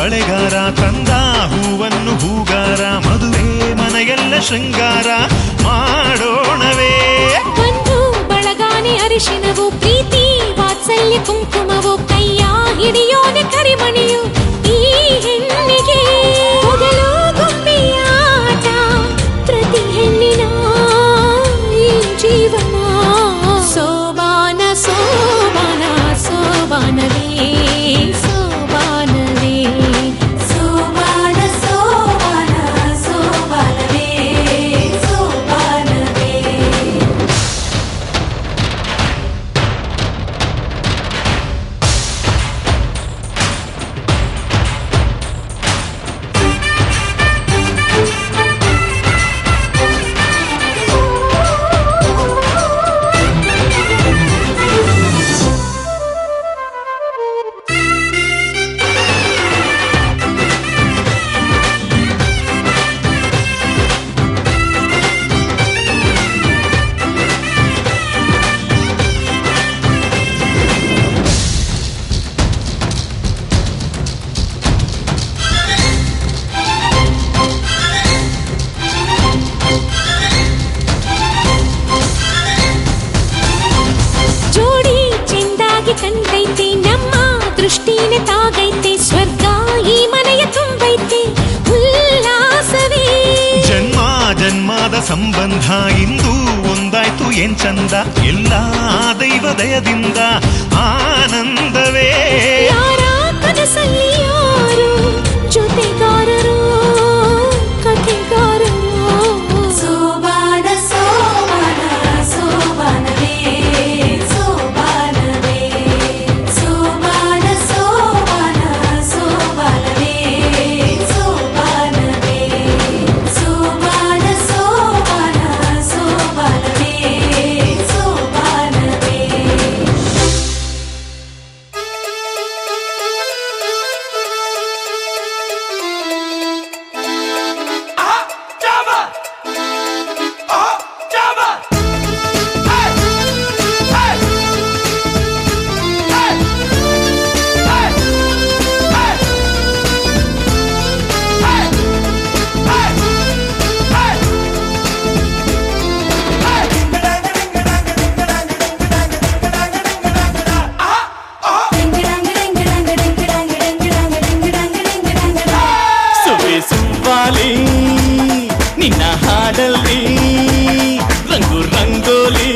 ಬಳೆಗಾರ ತಂದ ಹೂವನ್ನು ಹೂಗಾರ ಮದುವೆ ಮನೆಯೆಲ್ಲ ಶೃಂಗಾರ ಮಾಡೋಣವೇ. ಬಂಧು ಬಳಗಾನೆ ಅರಿಶಿನವು ಪ್ರೀತಿ ವಾತ್ಸಲ್ಯ ಕುಂಕುಮವು ಕೈಯ ಹಿಡಿಯೋದೆ ಕರಿಮಣಿಯು ಈ ಹೆಣ್ಣಿಗೆ. ಮೊದಲು ಗೊಂಬೆಯ ಆಟ ಪ್ರತಿ ಹೆಣ್ಣಿನ ಈ ಜೀವನ. ಸೋಬಾನ ಸೋಬಾನ ಸೋಬಾನವೇ ಸೋಬಾನವೇ ಸೋಬಾನ ಸೋಬಾನ ಸೋಬಾನವೇ ಸೋಬಾನವೇ. ಜೋಡಿ ಚೆಂದಾಗಿ ಕಂಡೈತೆ ನಮ್ಮ ದೃಷ್ಟಿನೇ ತಾಗೈತೆ ಸ್ವರ್ಗ ಈ ಮನೆಯ ತುಂಬೈತೆ ಉಲ್ಲಾಸವೇ. ಜನ್ಮ ಜನ್ಮದ ಸಂಬಂಧ ಇಂದು ಒಂದಾಯ್ತು ಏನ್ ಚಂದ ಎಲ್ಲ ದೈವ ದಯದಿಂದ ಆನಂದವೇ. ಯಾರ ಕನಸಲ್ಲಿ ಯಾರು ಜೊತೆಗಾರರು ಕಥೆಗಾರರು. ಸೋಬಾನ ಸೋಬಾನ ಸೋಬಾನವೇ ಸೋಬಾನವೇ ಸೋಬಾನ ಸೋಬಾನ ಸೋಬಾನವೇ ಸೋಬಾನವೇ ಸೋಬಾನ ಸೋಬಾನ ಸೋಬಾನವೇ ಸೋಬಾನವೇ. ಸುವ್ವಾಲಿ ನಿನ್ನ ಹಾಡಲ್ಲಿ ರಂಗು ರಂಗೋಲಿ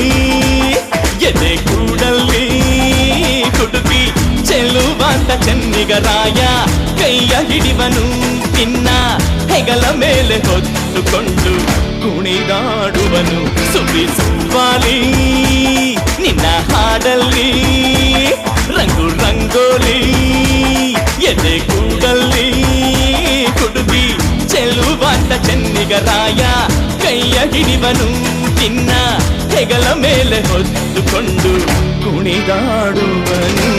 ಎದೆ ಕೂಡಲ್ಲಿ ಕುಡುಕಿ ಚೆಲುವಾಂತ ಚೆನ್ನಿಗರಾಯ ಕೈಯ ಹಿಡಿವನು ನಿನ್ನ ಹೆಗಲ ಮೇಲೆ ಹೊತ್ತುಕೊಂಡು ಕುಣಿದಾಡುವನು. ಸುವ್ವಾಲಿ ನಿನ್ನ ಹಾಡಲ್ಲಿ ರಂಗು ರಂಗೋಲಿ ಎದೆ ಕೂಡಲ್ಲಿ ಕುಡುಕಿ ಚೆಲುವಾಂತ ಚೆನ್ನಿಗರಾಯ ಕೈಯ ಹಿಡಿವನು ನಿನ್ನ ಹೆಗಲ ಮೇಲೆ ಹೊತ್ತುಕೊಂಡು ಕುಣಿದಾಡುವನು.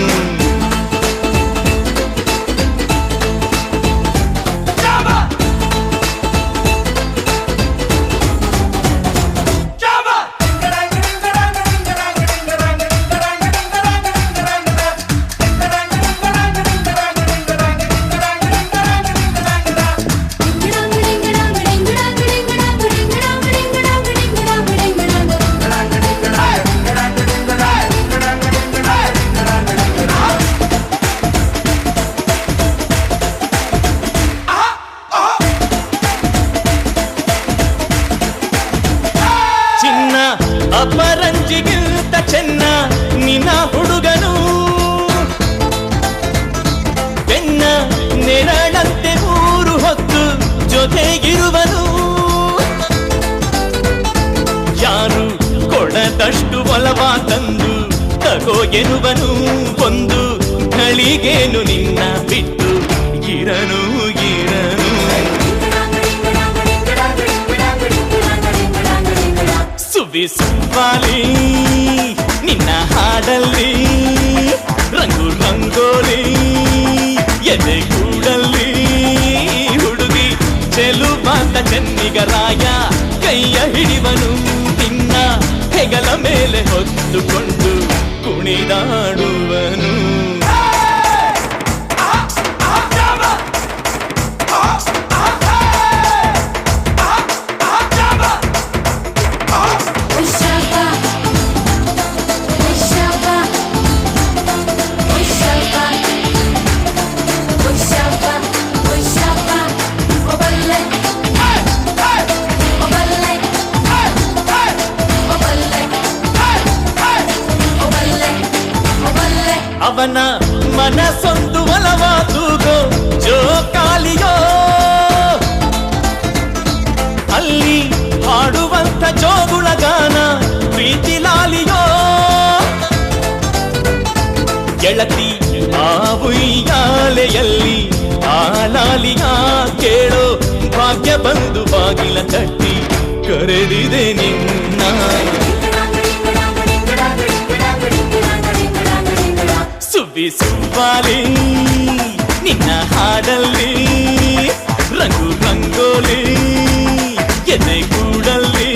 ಅಪರಂಜಿಗಿಂತ ಚೆನ್ನ ನಿನ್ನ ಹುಡುಗನು ಬೆನ್ನ ನೆರಳಂತೆ ಊರು ಹೊತ್ತು ಜೊತೆಗಿರುವನು. ಯಾರು ಕೊಡದಷ್ಟು ಒಲವ ತಂದು ತಗೋ ಎನ್ನುವನು. ಒಂದು ಘಳಿಗೇನು ನಿನ್ನ ಬಿಟ್ಟು ಇರನು ಇರನು. ಸುವ್ವಾಲಿ ನಿನ್ನ ಹಾಡಲ್ಲಿ ರಂಗು ರಂಗೋಲಿ ಎದೆ ಕೂಡಲ್ಲಿ ಹುಡುಗಿ ಚೆಲುವಾಂತ ಚೆನ್ನಿಗರಾಯ ಕೈಯ ಹಿಡಿವನು ನಿನ್ನ ಹೆಗಲ ಮೇಲೆ ಹೊತ್ತುಕೊಂಡು ಕುಣಿದಾಡುವನು. ಅವನ ಮನಸ್ಸೊಂದು ಒಲವ ತೂಗೋ ಜೋಕಾಲಿಯೋ ಅಲ್ಲಿ ಹಾಡುವಂತ ಜೋಗುಳ ಗಾನ ಪ್ರೀತಿ ಲಾಲಿಯೋ ಗೆಳತಿ ಆ ಉಯ್ಯಾಲೆಯಲ್ಲಿ ಆ ಲಾಲಿಯ ಕೇಳೋ ಭಾಗ್ಯ ಬಂದು ಬಾಗಿಲ ತಟ್ಟಿ ಕರೆದಿದೆ ನಿನ್ನ ಸುವ್ವಿ ಸುವ್ವಾಲಿ ನಿನ್ನ ಹಾಡಲ್ಲಿ ರಂಗು ರಂಗೋಲಿ ಎದೆ ಕೂಡಲ್ಲಿ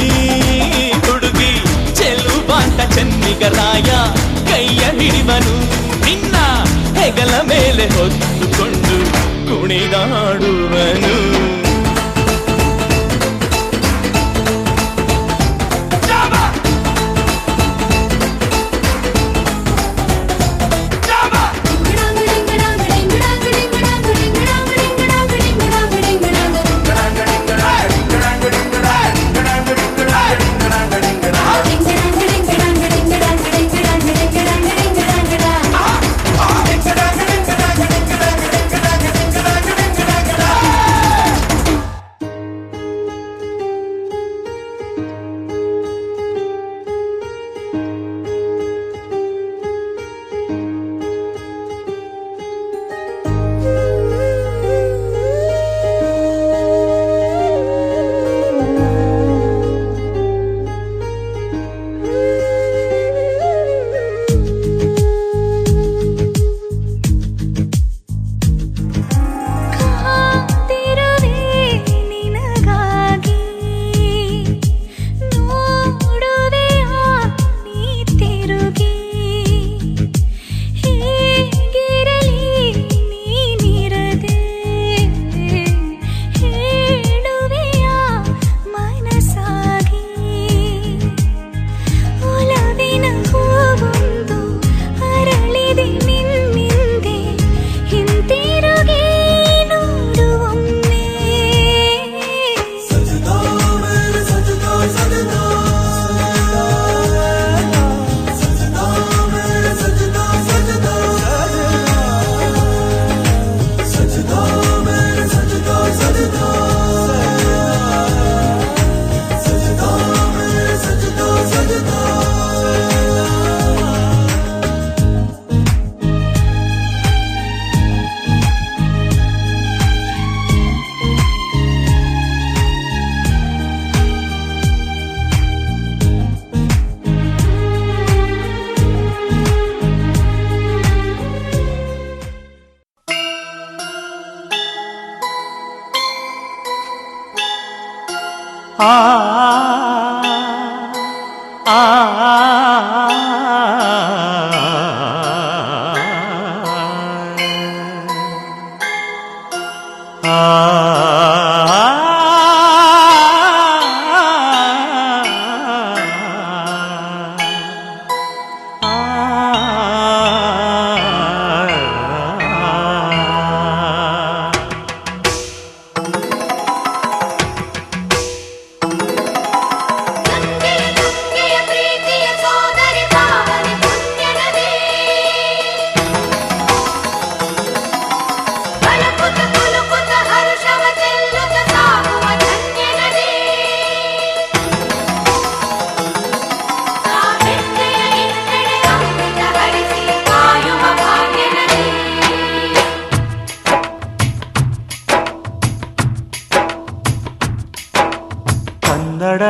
ಹುಡುಗಿ ಚೆಲುವಾಂತ ಚೆನ್ನಿಗರಾಯ ಕೈಯ ಹಿಡಿವನು ನಿನ್ನ ಹೆಗಲ ಮೇಲೆ ಹೊತ್ತುಕೊಂಡು ಕುಣಿದಾಡುವನು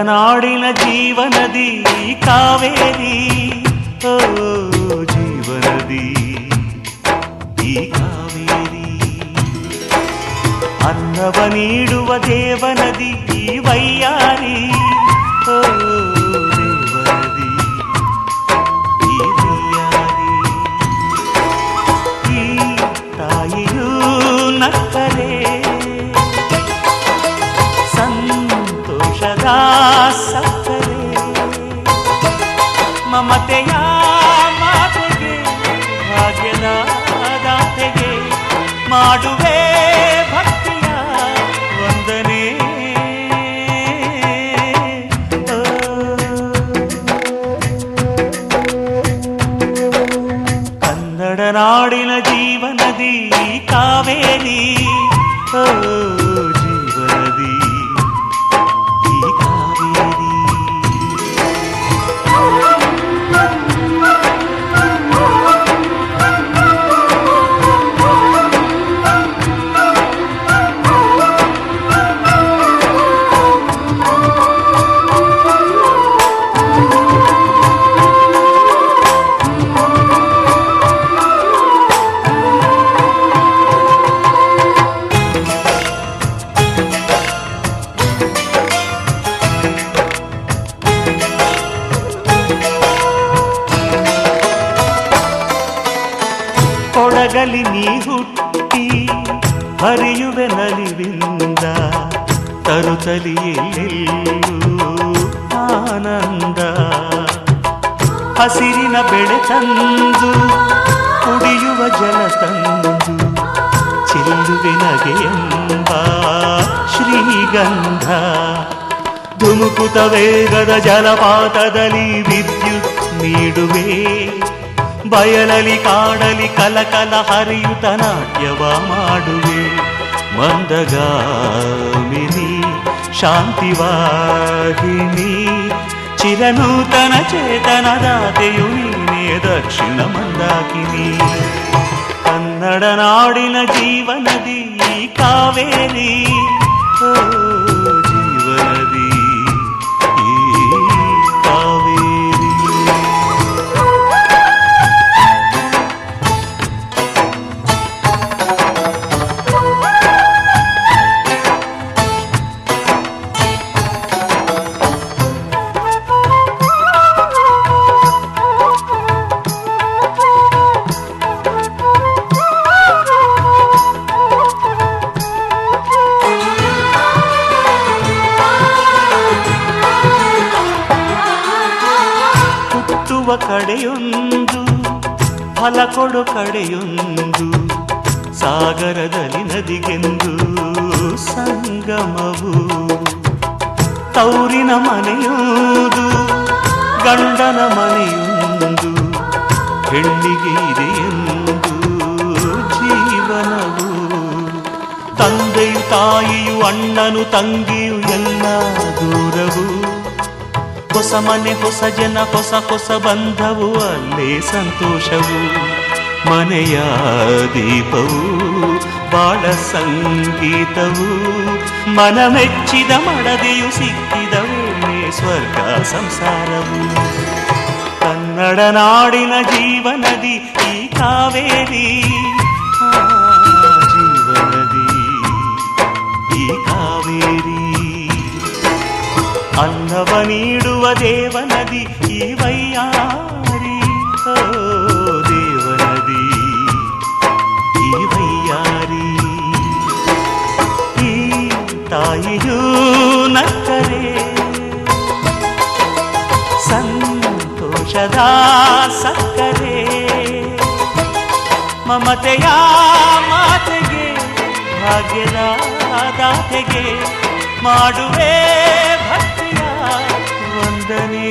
ನಾಡಿನ ಜೀವನದಿ ಕಾವೇರಿ ಓ ಜೀವನದಿ ಈ ಕಾವೇರಿ ಅನ್ನವ ನೀಡುವ ದೇವನದಿ ಈ ವೈಯಾರಿ ಓ ದೇವನದಿ ಈ ವೈಯಾರಿ ಈ ತಾಯಿಯೂ ನಕ್ಕರೆ ಸಂತೋಷದ ಸಕ್ಕರೆ ಮಮತೆಯ ಮಾತೆಗೆ ಭಾಗ್ಯದ ದಾತೆಗೆ ಮಾಡುವೆ ಭಕ್ತಿಯ ವಂದನೆ ಕನ್ನಡ ನಾಡಿನ ಜೀವನದಿ ಕಾವೇರಿ ಓ ಜೀವನದಿ ಈ ಕಾವೇರಿ. ಕೊಡಗಲಿ ನೀ ಹುಟ್ಟಿ ಹರಿಯುವೆ ನಲಿವಿಂದ ತರುತ್ತಲಿಯೆಲ್ಲೆಲ್ಲೂ ಆನಂದ. ಹಸಿರಿನ ಬೆಳೆ ತಂದು ಕುಡಿಯುವ ಜಲ ತಂದು ಚೆಲ್ಲುವೆ ನಗೆಯೆಂಬ ಶ್ರೀಗಂಧ. ಧುಮುಕುತ ವೇಗದ ಜಲಪಾತದಲ್ಲಿ ವಿದ್ಯುತ್ ನೀಡುವೆ. ಬಯಲಲಿ ಕಾಡಲಿ ಕಲಕಲ ಹರಿಯುತ ನಾಟ್ಯವ ಮಾಡುವೆ. ಮಂದಗಾಮಿನಿ ಶಾಂತಿವಾಹಿನಿ ಚಿರನೂತನ ಚೇತನದಾತೆಯು ನೀನೇ ದಕ್ಷಿಣ ಮಂದಾಕಿನಿ. ಕನ್ನಡ ನಾಡಿನ ಜೀವನದಿ ಕಾವೇರಿ ಓ ಜೀವನದಿ ಈ ಕಾವೇರಿ. ಕಡೆಯೊಂದು ಫಲ ಕೊಡು ಕಡೆಯೊಂದು ಸಾಗರದಲ್ಲಿ ನದಿಗೆಂದು ಸಂಗಮವು. ತೌರಿನ ಮನೆಯುವುದು ಗಂಡನ ಮನೆಯೊಂದು ಹೆಣ್ಣಿಗೆ ಇದೆಯೆಂದು ಜೀವನವು. ತಂದೆಯು ತಾಯಿಯು ಅಣ್ಣನು ತಂಗಿಯು ಎಲ್ಲ ದೂರವು. ಹೊಸ ಮನೆ ಹೊಸ ಜನ ಹೊಸ ಹೊಸ ಬಂಧವು ಅಲ್ಲೇ ಸಂತೋಷವು. ಮನೆಯ ದೀಪವು ಬಾಳ ಸಂಗೀತವು. ಮನ ಮೆಚ್ಚಿದ ಮಡದೆಯು ಸಿಕ್ಕಿದ ವೇಳೆ ಸ್ವರ್ಗ ಸಂಸಾರವು. ಕನ್ನಡ ನಾಡಿನ ಜೀವನದಿ ಈ ಕಾವೇರಿ ಜೀವನದಿ ಈ ಕಾವೇರಿ. ಅನ್ನವ ನೀಡುವ ದೇವನದಿ ಈ ವೈಯಾರಿ ಓ ದೇವನದಿ ಈ ವೈಯಾರಿ. ಈ ತಾಯಿಯೂ ನಕ್ಕರೆ ಸಂತೋಷದ ಸಕ್ಕರೆ. ಮಮತೆಯ ಮಾತೆಗೆ ಭಾಗ್ಯದ ದಾತೆಗೆ ಮಾಡುವೆ ಭಕ್ತಿಯ ವಂದನೆ.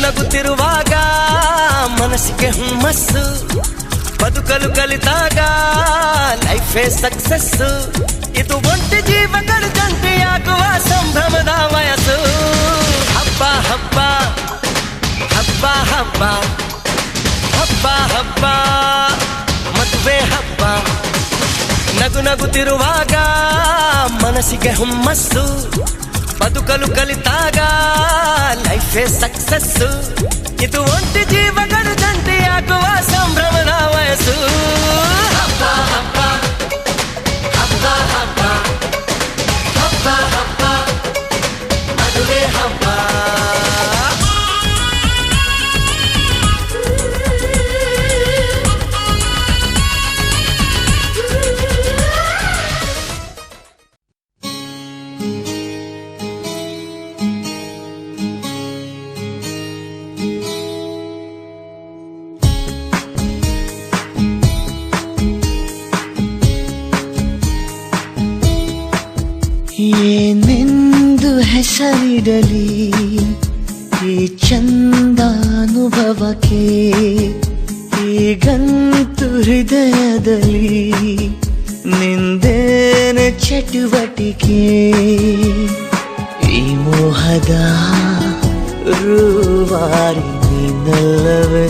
ನಗುತ್ತಿರುವಾಗ ಮನಸ್ಸಿಗೆ ಹುಮ್ಮಸ್ಸು. ಬದುಕಲು ಕಲಿತಾಗ ಲೈಫೇ ಸಕ್ಸಸ್ಸು. ಇದು ಒಂಟಿ ಜೀವಗಳು ಜಂಟಿಯಾಗುವ ಸಂಭ್ರಮದ ವಯಸ್ಸು. ಹಬ್ಬ ಹಬ್ಬ ಹಬ್ಬ ಹಬ್ಬ ಹಬ್ಬ ಹಬ್ಬ ಮದುವೆ ಹಬ್ಬ. ನಗು ನಗುತ್ತಿರುವಾಗ ಮನಸ್ಸಿಗೆ ಹುಮ್ಮಸ್ಸು. ಬದುಕಲು ಕಲಿತಾಗ ಲೈಫೇ ಸಕ್ಸಸ್ಸು. ಇದು ಒಂಟಿ ಜೀವಗಳು ಜಂಟಿಯಾಗುವ ಸಂಭ್ರಮದ ವಯಸ್ಸು. ಹಬ್ಬ ಹಬ್ಬ ಹಬ್ಬ ಹಬ್ಬ ಹಬ್ಬ ಹಬ್ಬ ಮದುವೆ ಹಬ್ಬ. ಏನೆಂದು ಹೆಸರಿಡಲಿ ಈ ಚಂದಾನುಭವಕ್ಕೆ, ಈಗಂತೂ ಹೃದಯದಲ್ಲಿ ನಿಂದೇನೆ ಚಟುವಟಿಕೆ. ಈ ಮೋಹದ ರೂವಾರಿ ನೀನಲ್ಲವೇ,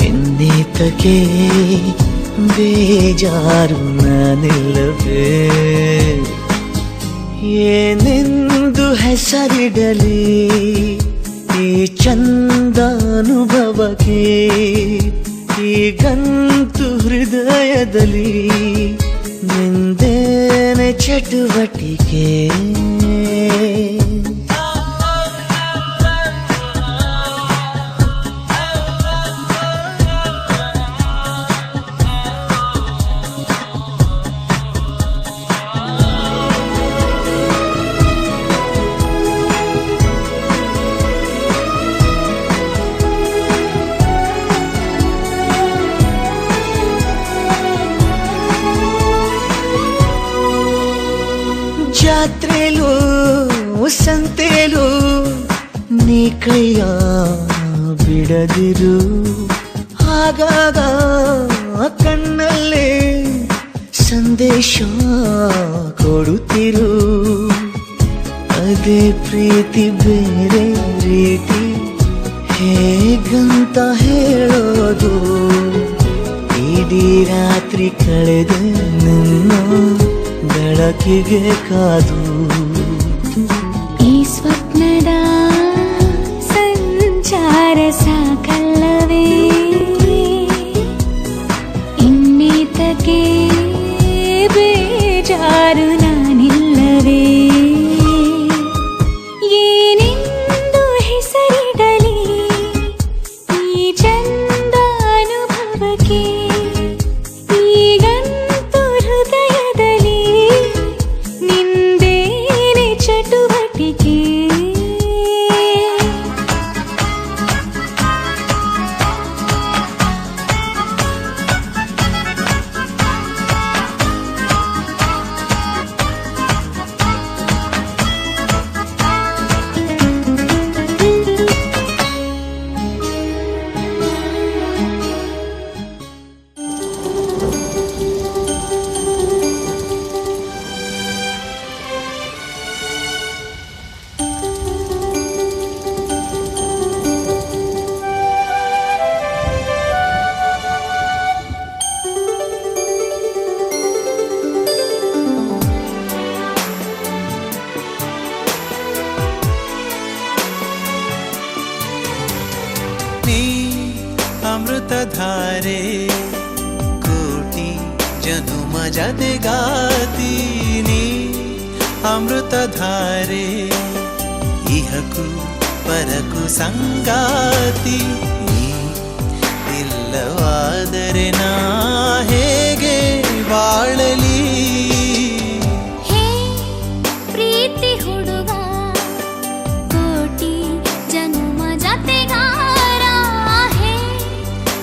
ಎನ್ನೇತಕ್ಕೆ ಬೇಜಾರು ನಾನಿಲ್ಲವೇ. ಏನೆಂದು ಹೆಸರಿಡಲಿ ಈ ಚಂದಾನುಭವಕ್ಕೆ, ಈಗಂತೂ ಹೃದಯದಲ್ಲಿ ನಿಂದೇನೆ ಚಟುವಟಿಕೆ. ಜಾತ್ರೆಲೂ ಸಂತೆಲೂ ನೀ ಕೈಯ ಬಿಡದಿರು, ಆಗಾಗ ಕಣ್ಣಲ್ಲೇ ಸಂದೇಶ ಕೊಡುತ್ತಿರು. ಅದೇ ಪ್ರೀತಿ ಬೇರೆ ರೀತಿ ಹೇಗಂತ ಹೇಳೋದು, ಇಡೀ ರಾತ್ರಿ ಕಳೆದ ನಿನ್ನ ಬೆಳಕಿಗೆ ಕಾದು. ಈ ಸ್ವಪ್ನದ ಸಂಚಾರ ಸಾಕಲ್ಲವೇ, ಇನ್ನೀತಕ್ಕೆ ಬೇಜಾರು ನಾನಿಲ್ಲವೇ. ಏನೆಂದು ಹೆಸರಿಡಲಿ ಈ ಚಂದಾನುಭವಕ್ಕೆ, ಈಗಂತೂ ಹೃದಯದಲ್ಲಿ ನಿಂದೇನೆ ಚಟುವಟಿಕೆ. ನೀ ಅಮೃತಧಾರೆ ಕೋಟಿ ಜನುಮ ಜತೆಗಾತೀನಿ, ಅಮೃತಧಾರೆ ಇಹಕು ಪರಕು ಸಂಗಾತಿ. ನೀ ಇಲ್ಲವಾದರೆ ನಾ ಹೇಗೆ ಬಾಳಲಿ. ಹೇ ಪ್ರೀತಿ ಹುಡುಗ, ಕೋಟಿ ಜನುಮ ಜತೆಗಾರ. ಹೇ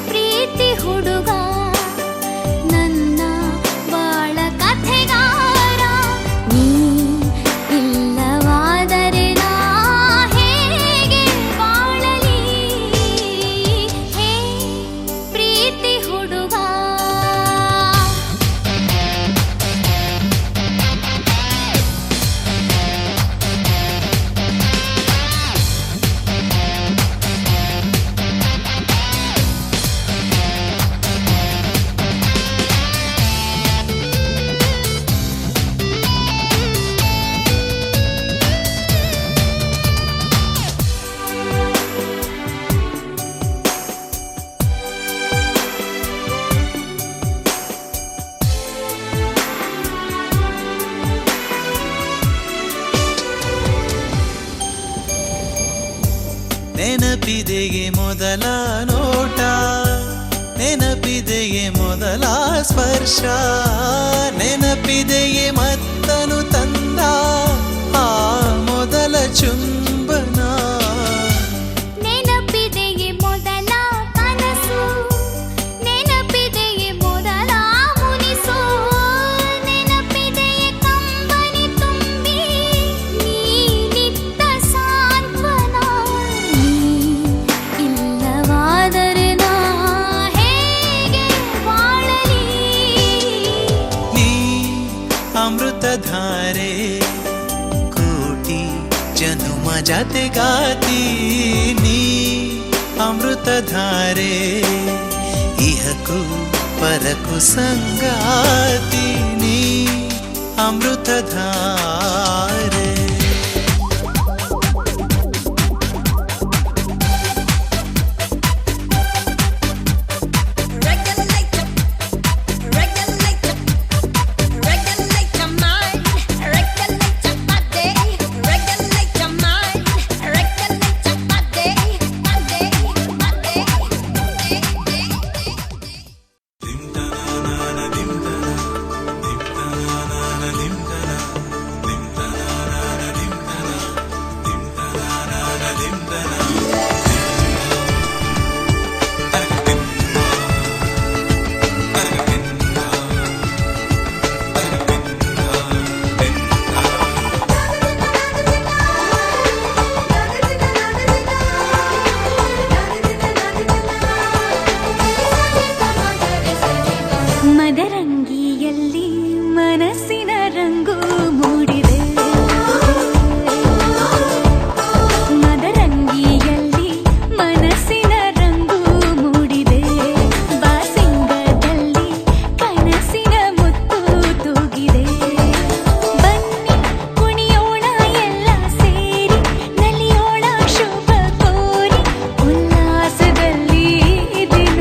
ಪ್ರೀತಿ ಹುಡುಗ, ನನ್ನ ಬಾಳ ಕಥೆಗಾರ. ನೀ ಇಲ್ಲವಾದರೆ ನಾ ಹೇಗೆ ಬಾಳಲಿ. ಹೇ ಪ್ರೀತಿ ಹುಡುಗ. ನೆನಪಿದೆಯೇ ಮೊದಲ ನೋಟ, ನೆನಪಿದೆಯೇ ಮೊದಲ ಸ್ಪರ್ಶ, ನೆನಪಿದೆಯೇ ಮತ್ತನು ತಂದ ಆ ಮೊದಲ ಚುಂಬನ. ನೆನಪಿದೆಯೇ ಮೊದಲ ಕನಸು, ನೆನಪಿದೆಯೇ ಮೊದಲ ಮುನಿಸು, ನೆನಪಿದೆಯೇ ಜತೆಗಾತೀನಿ ಅಮೃತಧಾರೆ ಇಹಕು ಪರಕು ಸಂಗಾತೀನಿ ಅಮೃತಧಾರೆ ಮದರಂಗಿಯಲ್ಲಿ ಮನಸ್ಸಿನ ರಂಗು ಮೂಡಿದೆ ಮದರಂಗಿಯಲ್ಲಿ ಮನಸ್ಸಿನ ರಂಗು ಮೂಡಿದೆ ಬಾಸಿಂಗದಲ್ಲಿ ಕನಸಿನ ಮುತ್ತು ತೂಗಿದೆ ಬನ್ನಿ ಕುಣಿಯೋಣ ಎಲ್ಲ ಸೇರಿ ನಲಿಯೋಣ ಶುಭ ಕೋರಿ ಉಲ್ಲಾಸದಲ್ಲಿ ದಿನ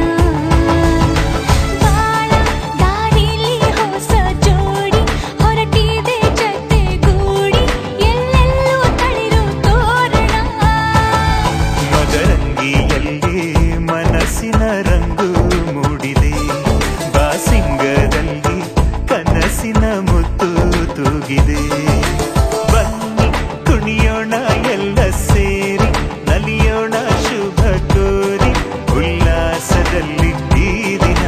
ಮನಸ್ಸಿನ ರಂಗು ಮೂಡಿದೆ ಬಾಸಿಂಗದಲ್ಲಿ ಕನಸಿನ ಮುತ್ತು ತೂಗಿದೆ ಬನ್ನಿ ಕುಣಿಯೋಣ ಎಲ್ಲ ಸೇರಿ ನಲಿಯೋಣ ಶುಭ ಕೋರಿ ಉಲ್ಲಾಸದಲ್ಲಿ ಈ ದಿನ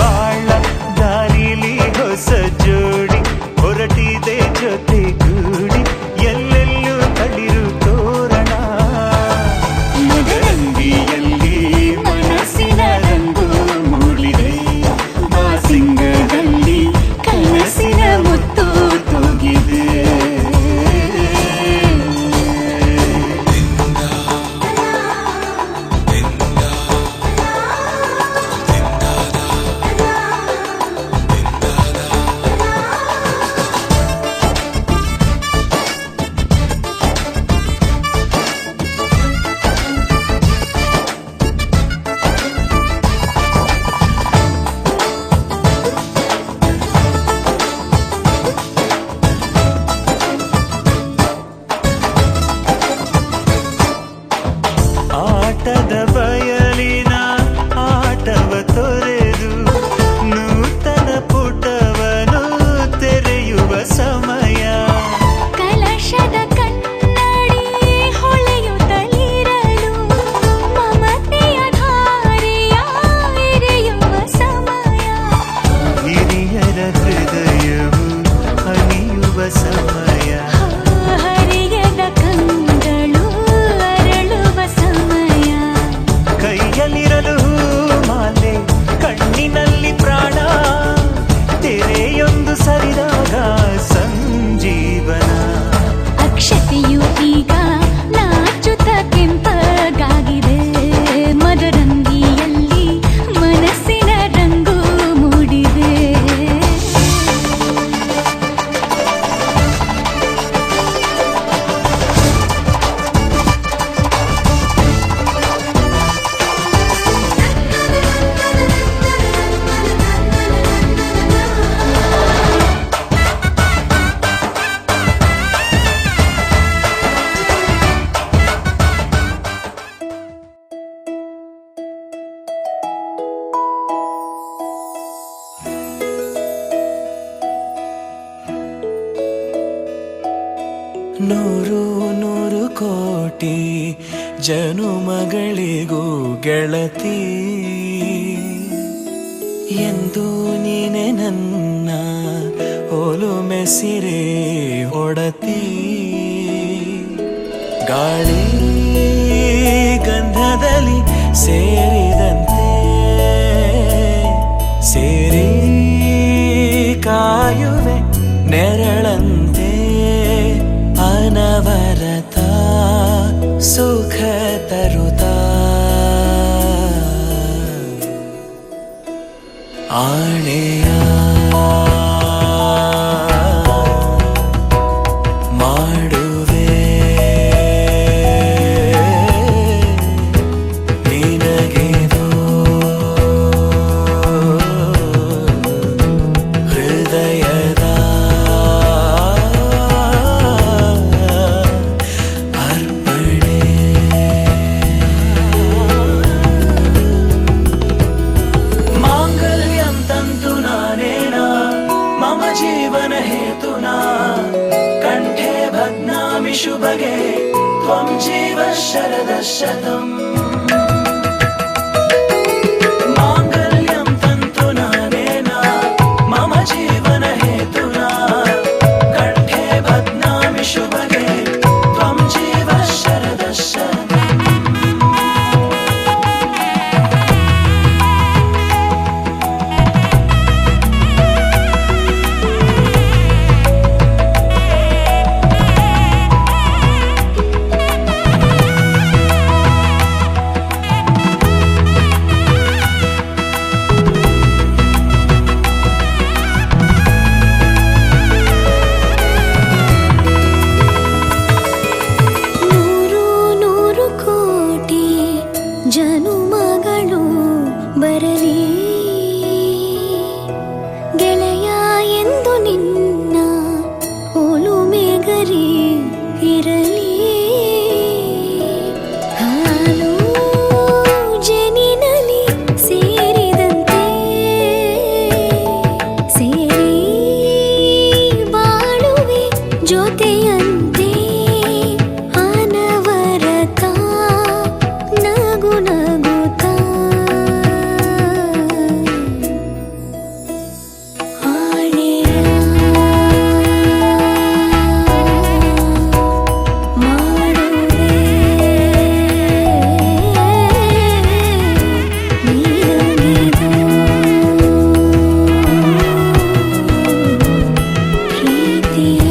ಬಾಳ ದಾರಿಲಿ ಹೊಸ ಜೋಡಿ ಹೊರಟಿದೆ ಜೊತೆಗೂಡಿ ಎಲ್ಲೆಲ್ಲೂ ತಳಿರು ತೋರಣ ಮದರಂಗಿಯಲ್ಲಿ ಮನಸ್ಸಿನ ರಂಗು ಮೂಡಿದೆ ಬಾಸಿಂಗದಲ್ಲಿ ಕನಸಿನ ಮುತ್ತು ತೂಗಿದೆ ಆಟದ ಬಯಲಿನ ಆಟವ ತೊರೆದು ನೂತನ ಪುಟವನು ತೆರೆಯುವ ಸಮಯ ಕಲಶದ ಕನ್ನಡಿ ಹೊಳೆಯುತ್ತಲಿರಲು ಮಮತೆಯ ಧಾರೆಯ ಎರೆಯುವ ಸಮಯ ಹಿರಿಯರ ಹೃದಯವು ಹನಿಯುವ ಸಮಯ ಹರಿಯದ ಕಂಗಳು ಅರಳುವ ಸಮಯ ಕೈಯಲ್ಲಿರಲು ಮಾಲೆ ಕಣ್ಣಿನಲ್ಲಿ ಪ್ರಾಣ ತೆರೆಯೊಂದು ಸರಿದಾಗ ಸಂಜೀವನ ಅಕ್ಷತೆಯು ಈಗ ನಾಚುತ್ತ ಕೆಂಪಗಾಗಿದೆ ಮದರಂಗಿಯಲ್ಲಿ ಮನಸ್ಸಿನ ರಂಗು ಮೂಡಿದೆ ನೂರು ನೂರು ಕೋಟಿ ಜನುಮಗಳಿಗೂ ಗೆಳತಿ ಎಂದು ನೀನೆ ನನ್ನ ಒಲುಮೆ ಸಿರೆ ಒಡತಿ ಗಾಳಿ ಗಂಧದಲ್ಲಿ ಸೇರಿದಂತೆ ಸೇರಿ ಕಾಯುವೆ ನೆರಳಂತೆ ಅನವ ಆಣೆಯ ಮಾಡುವೆ ನಿನಗೆದು ಹೃದಯದ ಅರ್ಪಣೆ ಮಾಂಗಲ್ಯಂ ತಂತು ನಾನೇನ ಮಮ ಜೀವನ ಹೇತುನಾ ಕಂಠೆ ಭಗ್ನಾಮಿ ಶುಭಗೆ ತ್ವಂ ಜೀವ ಶರದ ಶತಂ ಮಾಂಗಲ್ಯಂ ತಂತು ನಾನೇನ ಮಮ ಜೀವನ ಹೇತುನಾ ಕಂಠೆ ಭಗ್ನಾಮಿ ಶುಭಗೆ ತ್ವಂ ಜೀವ ಶರದ ಶತಂ ನೂರು ನೂರು ಕೋಟಿ ಜನುಮಗಳು ಬರಲಿ ಗೆಳೆಯ ಎಂದು ನಿನ್ನ ಒಲುಮೆಗರಿ ಇರಲಿ ಹಾಲು ಜನಿನಲಿ ಸೇರಿದಂತೆ ಸೇರಿ ಬಾಳುವೆ ಜೊತೆಯಂತೆ ಅನವರತ ನಗು ನಗುತ್ತಾ ಆಣೆಯ ಮಾಡುವೆ ನಿನಗೆದು ಪ್ರೀತಿಯ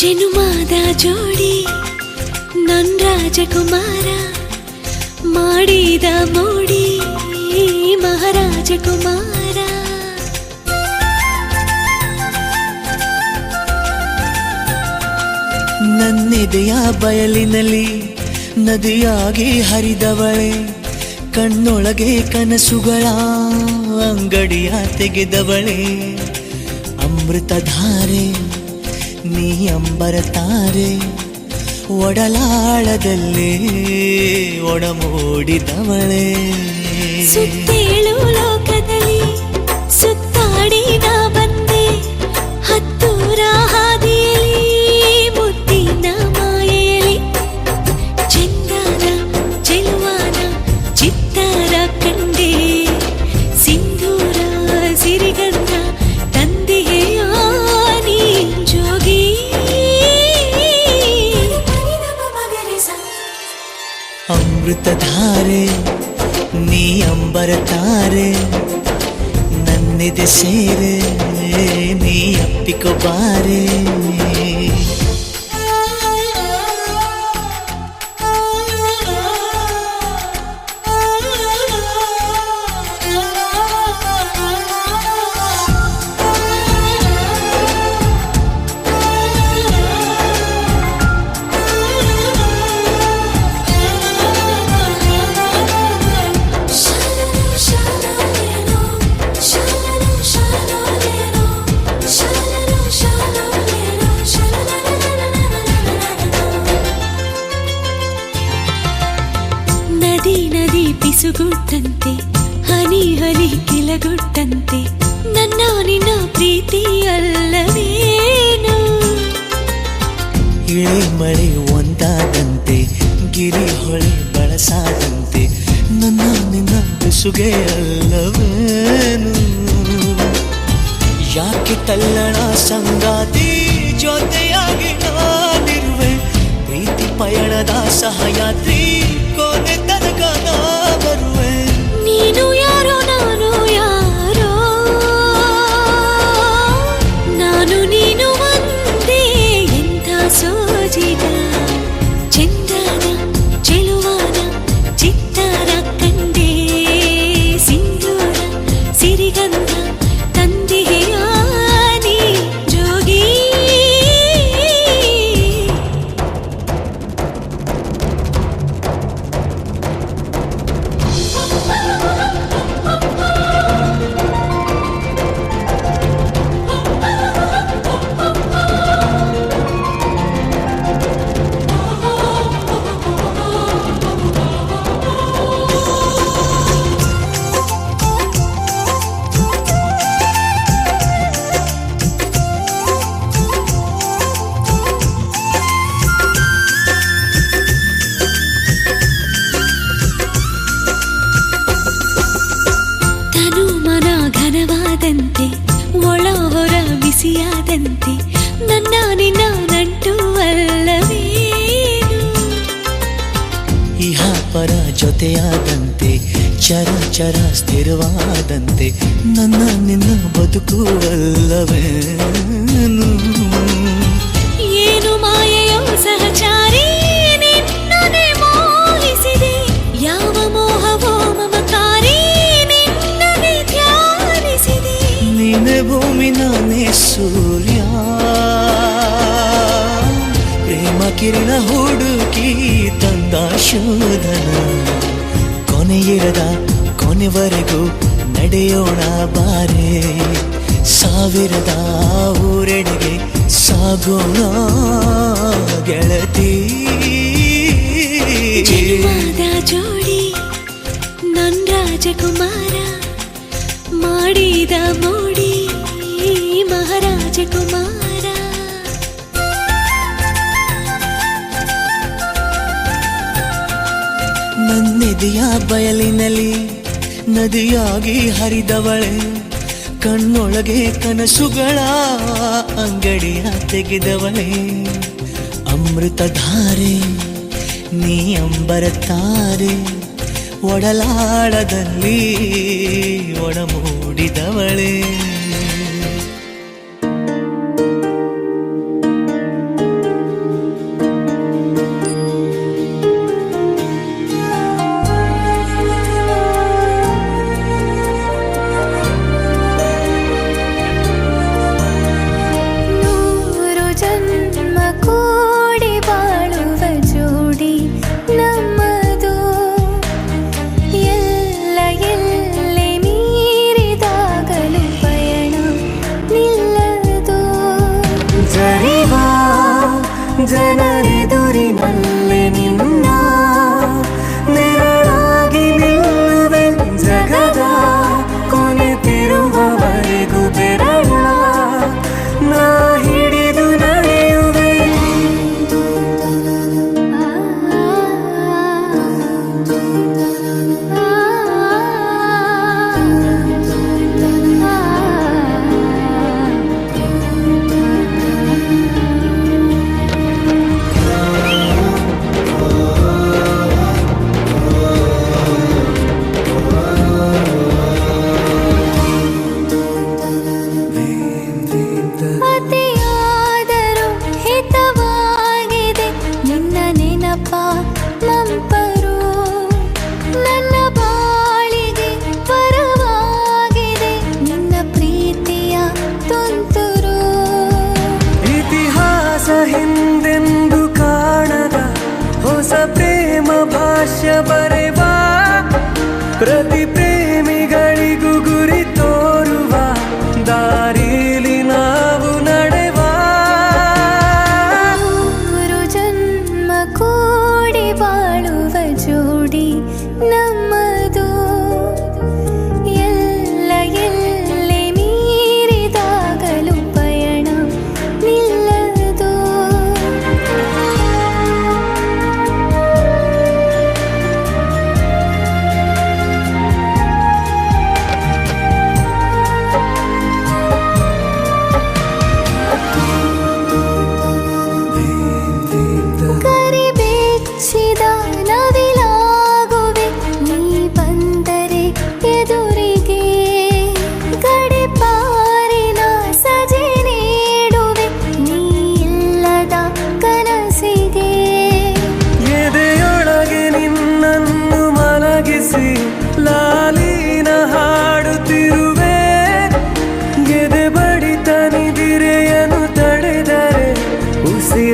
ಜನುಮಾದ ಜೋಡಿ ನನ್ ರಾಜಕುಮಾರ ಮಾಡಿದ ಮೋಡಿ ಮಹಾರಾಜಕುಮಾರ ನನ್ನೆದೆಯ ಬಯಲಿನಲ್ಲಿ ನದಿಯಾಗಿ ಹರಿದವಳೆ ಕಣ್ಣೊಳಗೆ ಕನಸುಗಳ ಅಂಗಡಿಯ ತೆಗೆದವಳೆ ಅಮೃತಧಾರೆ ನೀ ಅಂಬರ ತಾರೆ ಒಡಲಾಳದಲ್ಲಿ ಒಡಮೂಡಿದವಳೆ ಸುತ್ತೇಳು ಲೋಕದಲ್ಲಿ ಸುತ್ತಾಡಿ ನಾ ಬಂದೆ ಹತ್ತೂರ ಹಾದಿಯಲ್ಲಿ ಮುತ್ತಿನ ಮಾಯೆಯಲ್ಲಿ ಚಂದನ ಚೆಲುವಾನ ಚಿತ್ತಾರ ಕಂಡೆ ಸಿಂಧೂರ ಸಿರಿಗಂಧ ತಂದೆಯ ನೀ ಜೋಗಿ ಅಮೃತಧಾರೆ ನೀ ಅಂಬರ ತಾರೆ ನನ್ನೆದೆ ಸೇರೆ ನೀ ಅಪ್ಪಿಕೊ ಬಾರೆ ಬಿತ್ತಂತೆ ಹನಿ ಹನಿ ಕಿಲಗುಟ್ಟಂತೆ ನನ್ನ ನಿನ್ನ ಪ್ರೀತಿ ಅಲ್ಲವೇನು ಇಳೆ ಮಳೆ ಒಂದಾದಂತೆ ಗಿರಿ ಹೊಳೆ ಬಳಸಾದಂತೆ ನನ್ನ ನಿನ್ನ ಬೆಸುಗೆ ಅಲ್ಲವೇನು ಯಾಕೆ ತಲ್ಲಣ ಸಂಗಾತಿ ಜೊತೆಯಾಗಿ ನಾನಿರುವೆ ಪ್ರೀತಿ ಪಯಣದ ಸಹಯಾತ್ರಿ ಕೊನೆ ತನಕ ನಾ ಬರುವೆ ನೀನು ಯಾರೋ ನಾನು ಯಾರೋ ನಾನು ನೀನು ಒಂದೇ ಎಂಥ ಸೋಜಿಗ ಚಂದನ ಚೆಲುವನ ಚಿತ್ತಾರ ಕಂಡೆ ಸಿಂಧೂರ ಸಿರಿಗಂಧ ತಂದೆಯಾನಿ ಜೋಗಿ ಘನವಾದಂತೆ ಒಳ ಹೊರ ಬಿಸಿಯಾದಂತೆ ನನ್ನ ನಿನ್ನ ನಂಟು ಅಲ್ಲವೇನು ಇಹ ಪರ ಜೊತೆಯಾದಂತೆ ಚರ ಚರ ಸ್ಥಿರವಾದಂತೆ ನನ್ನ ನಿನ್ನ ಬದುಕುವಲ್ಲವೇನು ಏನು ಮಾಯೆಯೋ ಸಹಚಾರಿ ನಿನ್ನನೆ ಮೋಹಿಸಿದೆ ಯಾವ ಮೋಹವೋ ಮಮಕಾರಿ ನಿನ್ನನೆ ಧ್ಯಾನಿಸಿದೆ ನೀನೆ ಭೂಮಿ ನಾನೇ ಸೂರ್ಯ ಪ್ರೇಮ ಕಿರಣ ಹುಡುಕಿ ತಂದ ಶೋಧನ ಕೊನೆಯಿರದ ಕೊನೆವರೆಗೂ ನಡೆಯೋಣ ಬಾರೆ ಸಾವಿರದ ಊರೆಡೆಗೆ ಸಾಗೋಣ ಗೆಳತಿ ಜನ್ಮದ ಜೋಡಿ ನನ್ ರಾಜಕುಮಾರ ಮಾಡಿದ ಮೋಡಿ ಮಹಾರಾಜಕುಮಾರ ನನ್ನೆದೆಯ ಬಯಲಿನಲ್ಲಿ ನದಿಯಾಗಿ ಹರಿದವಳೆ ಕಣ್ಣೊಳಗೆ ಕನಸುಗಳ ಅಂಗಡಿಯ ತೆಗೆದವಳೆ ಅಮೃತಧಾರೆ ನೀ ಅಂಬರ ತಾರೆ ಒಡಲಾಳದಲ್ಲಿ ಒಡಮೂಡಿದವಳೆ ಜನರೆದುರಿನಲ್ಲಿ ನಿನ್ನ ನೆರಳಾಗಿ ನಿಲ್ಲುವೆ ಜಗದ ಕೊನೆ ತಿರುವವರೆಗೂ ಬೆರಳ ನಾ ಹಿಡಿದು ನಡೆಯುವೆ ಮಂಪರು ನನ್ನ ಬಾಳಿಗೆ ಪರವಾಗಿದೆ ನಿನ್ನ ಪ್ರೀತಿಯ ತುಂತುರು ಇತಿಹಾಸ ಹಿಂದೆಂದು ಕಾಣದ ಹೊಸ ಪ್ರೇಮ ಭಾಷ್ಯ ಬರೆವಾ ಪ್ರತಿ ಪ್ರೇಮಿಗಳಿಗೂ ಗುರಿ ತೋರುವ ದಾರಿಲಿ ನಾವು ನಡೆವಾ ಜನ್ಮ ಕೂಡಿ ಬಾಳುವ ಜೋಡಿ ನಮ್ಮದು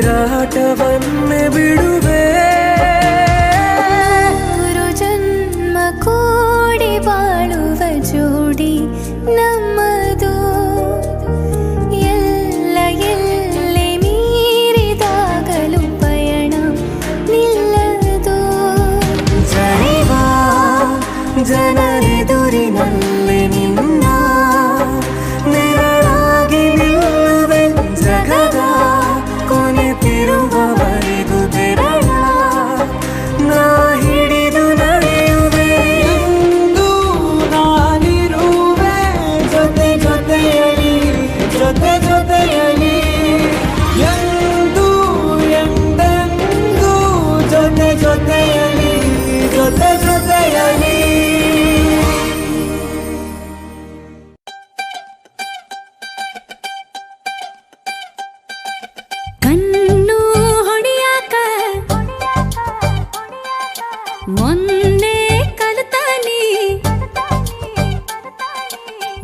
ಉಸಿರಾಟವನ್ನೇ ಬಿಡುವೆ. ಮೂರು ಜನ್ಮ ಕೂಡಿ ಬಾಳುವ ಜೋಡಿ ನಮ್ಮದು. ಎಲ್ಲ ಎಲ್ಲೆ ಮೀರಿದಾಗಲೂ ಪಯಣ ನಿಲ್ಲದು. ಜನಿವ ಜನರೆದುರಿನಲ್ಲಿ ನಿನ್ನ ನೆರಳಾಗಿ ನಿಲ್ಲುವೆ. ಜಗದ ಕೊನೆತಿರುವವರೆಗೂ ಬೆರಳ ನಾ ಹಿಡಿದು ನಡೆಯುವೆ. ಎಂದು ನಾನಿರುವೆ ಜೊತೆ ಜೊತೆಯಲಿ, ಜೊತೆ ಜೊತೆಯಲಿ, ಎಂದು ಎಂದೆಂದು ಜೊತೆ ಜೊತೆಯಲಿ, ಜೊತೆ ಜೊತೆಯಲಿ. ಕಣ್ಣು ಹೊಡಿಯಾಕ ಮೊನ್ನೆ ಕಲಿತಾನಿ,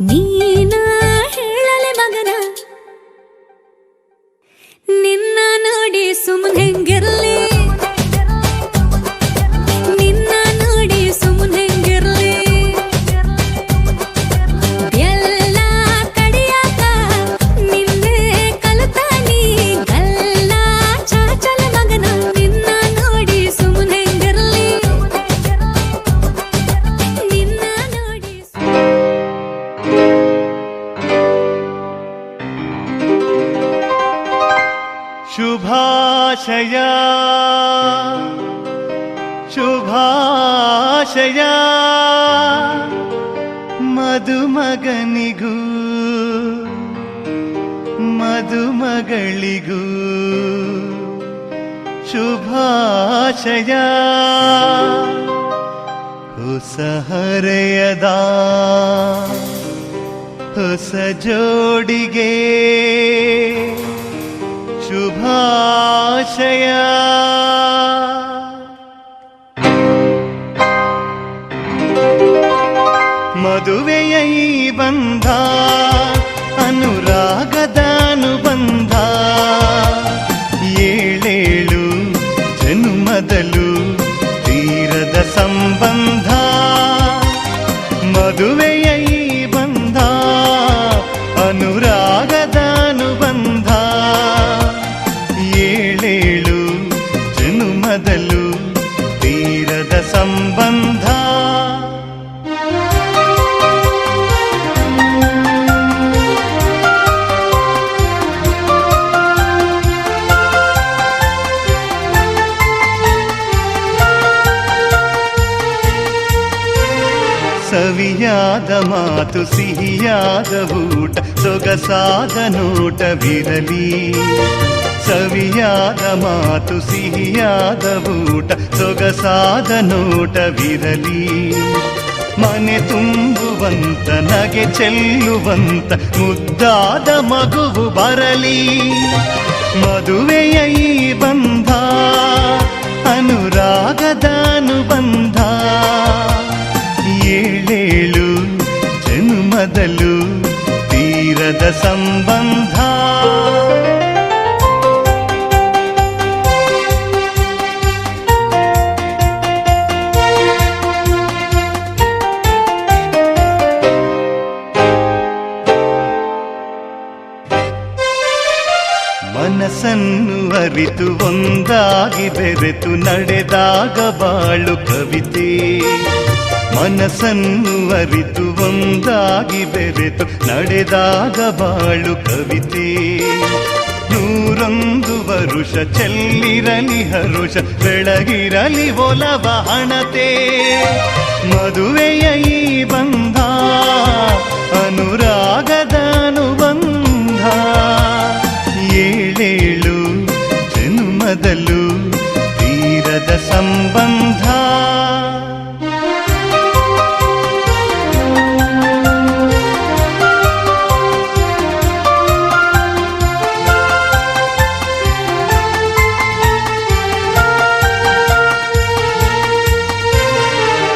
ನೀನ ಹೇಳಲೆ ಮಗನ ನಿನ್ನ ನೋಡಿ ಸುಮ್ಮನೆ ಹೆಂಗಿರ್ಲಿ, ನಿನ್ನ ನೋಡಿ ಸುಮ್ಮನೆ ಹೆಂಗಿರ್ಲಿ. ಎಲ್ಲ ಕಡಿಯಾಕ ನಿನ್ನೆ ಕಲಿತಾನಿ, ಗಲ್ಲ ಚಾಚಲ ಮಗನ ನಿನ್ನ ನೋಡಿ ಸುಮ್ಮನೆ ಹೆಂಗಿರ್ಲಿ, ನಿನ್ನ ನೋಡಿ ಶುಭಾಶಯ ಶುಭಾಶಯ ಮದುಮಗನಿಗೂ ಮದುಮಗಳಿಗೂ ಶುಭಾಶಯ. ಹೊಸ ಹರೆಯದ ಹೊಸ ಜೋಡಿಗೆ ಶುಭಾಶಯ. ಮದುವೆಯ ಈ ಬಂಧ ಅನುರಾಗದ ಅನುಬಂಧ, ಏಳೇಳು ಜನುಮದಲು ತೀರದ ಸಂಬಂಧ. ಮದುವೆಯ ಈ ಬಂಧ ಅನುರಾಗದ ಅನುಬಂಧ, ಏಳೇಳು ಜನುಮದಲು ತೀರದ ಸಂಬಂಧ. ಸವಿಯಾದ ಮಾತು ಸಿಹಿಯಾದ ಊಟ ಸೊಗಸಾದ ನೋಟವಿರಲಿ. ಸವಿಯಾದ ಮಾತು ಸಿಹಿಯಾದ ಊಟ ಸೊಗಸಾದ ನೋಟವಿರಲಿ. ಮನೆ ತುಂಬುವಂತ ನಗೆ ಚೆಲ್ಲುವಂತ ಮುದ್ದಾದ ಮಗುವು ಬರಲಿ. ಮದುವೆಯ ಈ ಬಂಧ ಅನುರಾಗದ ಅನುಬಂಧ, ಏಳೇಳು ಜನುಮದಲು ತೀರದ ಸಂಬಂಧ. ಮನಸ್ಸನ್ನು ಅರಿತು ಒಂದಾಗಿ ಬೆರೆತು ನಡೆದಾಗ ಬಾಳು ಕವಿತೆ. ಮನಸ್ಸನ್ನು ಅರಿತು ಒಂದಾಗಿ ಬೆರೆತು ನಡೆದಾಗ ಬಾಳು ಕವಿತೆ. 101 ವರುಷ ಚೆಲ್ಲಿರಲಿ ಹರುಷ ಬೆಳಗಿರಲಿ ಒಲವ ಹಣತೆ. ಮದುವೆಯ ಈ ಬಂಧ ಅನುರಾಗದ ಅನುಬಂಧ, ಏಳೇಳು ಜನುಮದಲು ತೀರದ ಸಂಬಂಧ.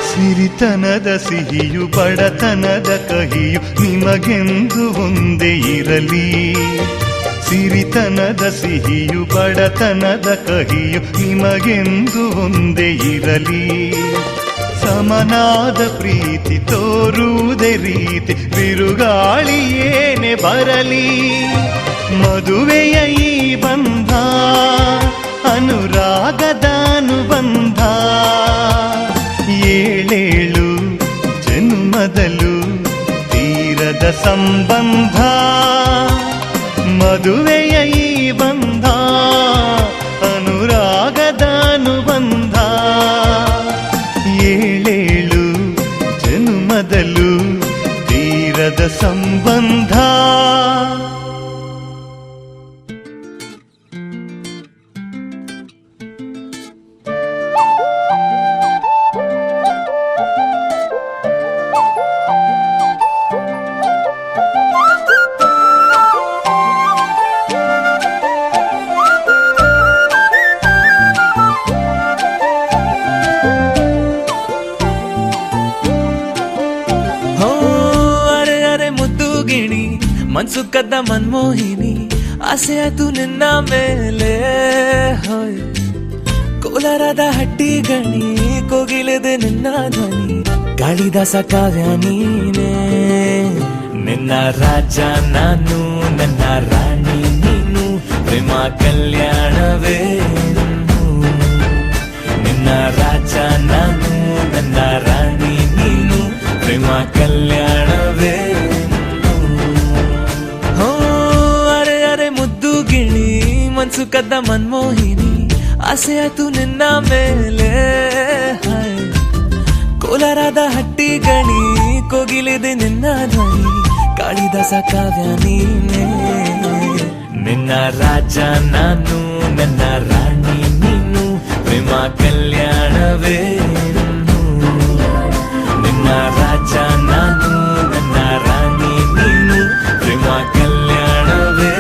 ಸಿರಿತನದ ಸಿಹಿಯು ಬಡತನದ ಕಹಿಯು ನಿಮಗೆಂದು ಒಂದೇ ಇರಲಿ. ಸಿರಿತನದ ಸಿಹಿಯು ಬಡತನದ ಕಹಿಯು ನಿಮಗೆಂದು ಒಂದೇ ಇರಲಿ. ಸಮನಾದ ಪ್ರೀತಿ ತೋರುವುದೇ ರೀತಿ ಬಿರುಗಾಳಿ ಏನೇ ಬರಲಿ. ಮದುವೆಯ ಈ ಬಂಧ ಅನುರಾಗದ ಅನುಬಂಧ, ಏಳೇಳು ಜನ್ಮದಲು ತೀರದ ಸಂಬಂಧ. ಮದುವೆಯ ಈ ಬಂಧ ಅನುರಾಗದ ಅನುಬಂಧ, ಏಳೇಳು ಜನ್ಮದಲು ತೀರದ ಸಂಬಂಧ. ಮನ್ಸು ಕದ್ದ ಮನ್ಮೋಹಿನಿ, ಆಸೆ ಆಯ್ತು ನಿನ್ನ ಮೇಲೆ. ಹೋಯ್ ಕೋಲಾರದ ಹಟ್ಟಿ ಗಣಿ, ಕೋಗಿಲೆದೆ ನಿನ್ನ ಧ್ವನಿ, ಕಾಳಿದಾಸ ಕಾವ್ಯ ನೀನೇ. ನಿನ್ನ ರಾಜ ನಾನು, ನನ್ನ ರಾಣಿ ನೀನು, ಪ್ರೇಮ ಕಲ್ಯಾಣವೇ. ನಿನ್ನ ರಾಜ ನಾನು, ನನ್ನ ರಾಣಿ ನೀನು, ಪ್ರೇಮ ಕಲ್ಯಾಣವೇ. ಮನ್ಸು ಕದ್ದ ಮನ್ಮೋಹಿನಿ, ಆಸೆ ಆಯ್ತು ನಿನ್ನ ಮೇಲೆ. ಕೋಲಾರದ ಹಟ್ಟಿ ಗಣಿ, ಕೋಗಿಲಿದೆ ನಿನ್ನ ಧ್ವನಿ, ಕಾಳಿದಾಸ ಕಾವ್ಯ ನೀನೇ. ನಿನ್ನ ರಾಜ ನಾನು, ನನ್ನ ರಾಣಿ ನೀನು, ಪ್ರೇಮ ಕಲ್ಯಾಣವೇ. ನಿನ್ನ ರಾಜ ನಾನು, ನನ್ನ ರಾಣಿ ನೀನು, ಪ್ರೇಮ ಕಲ್ಯಾಣವೇ.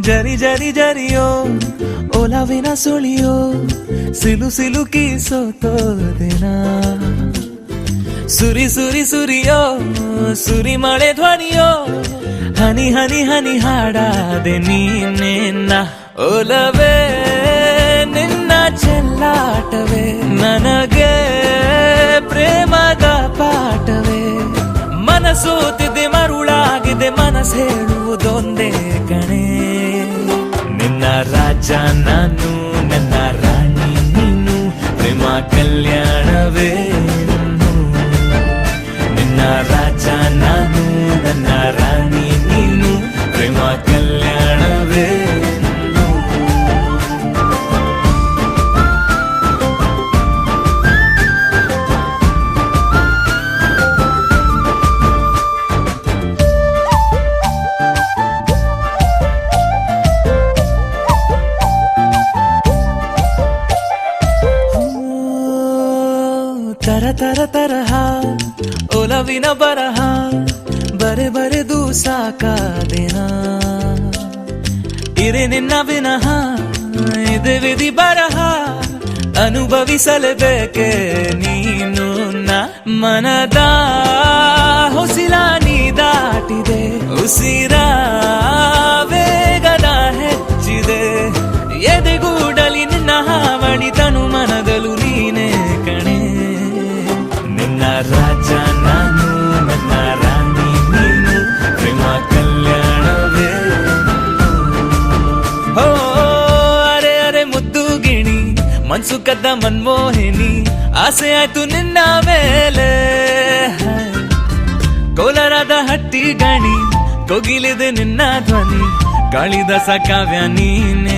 ಜರಿ ಜರಿ ಜರಿಯೋ ಒಲವಿನ ಸುಳಿಯೋ, ಸಿಲು ಸಿಲುಕಿ ಸೋತೋದೆನ. ಸುರಿ ಸುರಿ ಸುರಿಯೋ ಸುರಿ ಮಳೆ ಧ್ವನಿಯೋ, ಹನಿ ಹನಿ ಹನಿ ಹಾಡಾದೆ ನೀನೇನ. ಒಲವೇ ನಿನ್ನ ಚೆಲ್ಲಾಟವೇ, ನನಗೆ ಪ್ರೇಮದ ಪಾಠವೇ. ಮನಸೋತಿದೆ ಮರುಳಾಗಿದೆ, ಮನಸ್ಸು ಹೇಳುವುದೊಂದೇ ಕಣೆ. ನಿನ್ನ ರಾಜ ನಾನು, ನನ್ನ ರಾಣಿ ನೀನು, ಪ್ರೇಮ ಕಲ್ಯಾಣವೇ. ನಿನ್ನ ರಾಜ ನಾನು, ನನ್ನ ರಾಣಿ ನೀನು, ಪ್ರೇಮ ಕಲ್ಯಾಣವೇ. ತರ ತರ ತರಹ ಒಲವಿನ ಬರಹ, ಬರೆ ಬರೆದು ಸಾಕಾದೆನ. ಇರೆ ನಿನ್ನ ವಿನಃ ಇದೆ ವಿಧಿ ಬರಹ, ಅನುಭವಿಸಲೇಬೇಕೆ ನೀನು. ಮನದ ಹೊಸಿಲ ನೀ ದಾಟಿದೆ, ಉಸಿರ ವೇಗದ ಹೆಚ್ಚಿದೆ. ಎದೆಗೂಡಲಿ ನಿನ್ನ ಹಾವಳಿ, ತನು ಮನದಲು ನೀನೇ ಕಣೆ. ನಿನ್ನ ರಾಜ ನಾನು, ನನ್ನ ರಾಣಿ ನೀನು, ಪ್ರೇಮ ಕಲ್ಯಾಣವೇ. ಹೋ ಅರೆ ಅರೆ ಮುದ್ದು ಗಿಣಿ, ಮನ್ಸು ಕದ್ದ ಮನ್ಮೋಹಿನಿ, ಆಸೆ ಆಯ್ತು ನಿನ್ನ ಮೇಲೆ. ಕೋಲಾರದ ಹಟ್ಟಿ ಗಣಿ, ಕೋಗಿಲಿದೆ ನಿನ್ನ ಧ್ವನಿ, ಕಾಳಿದಾಸ ಕಾವ್ಯ ನೀನೆ.